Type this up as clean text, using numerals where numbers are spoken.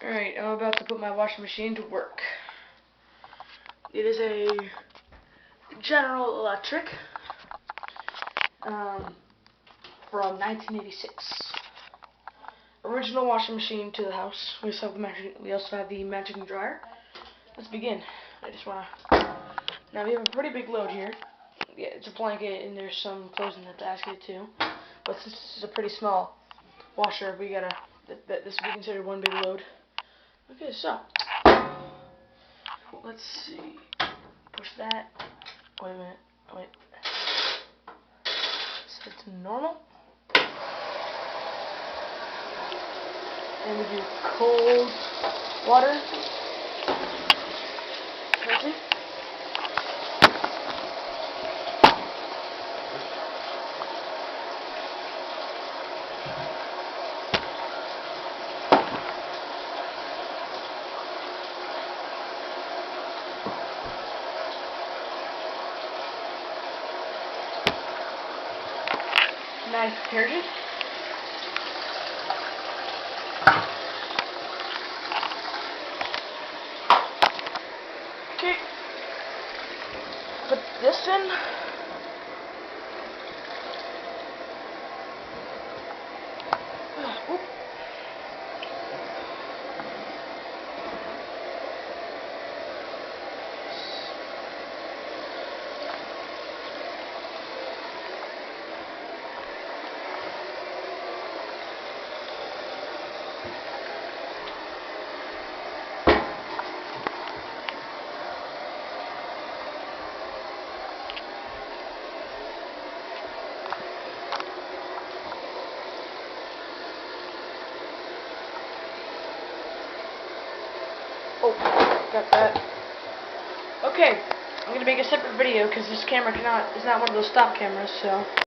Alright, I'm about to put my washing machine to work. It is a General Electric from 1986. Original washing machine to the house. We also have the matching dryer. Let's begin. Now we have a pretty big load here. Yeah, it's a blanket and there's some clothes in the basket too. But since this is a pretty small washer, this will be considered one big load. Okay, so let's see. Push that. Wait a minute. Wait. Set it to normal. And we do cold water. Crazy. Nice detergent. Okay. Put this in. Oop. Oh, got that. Okay, I'm gonna make a separate video because this camera is not one of those stock cameras, so.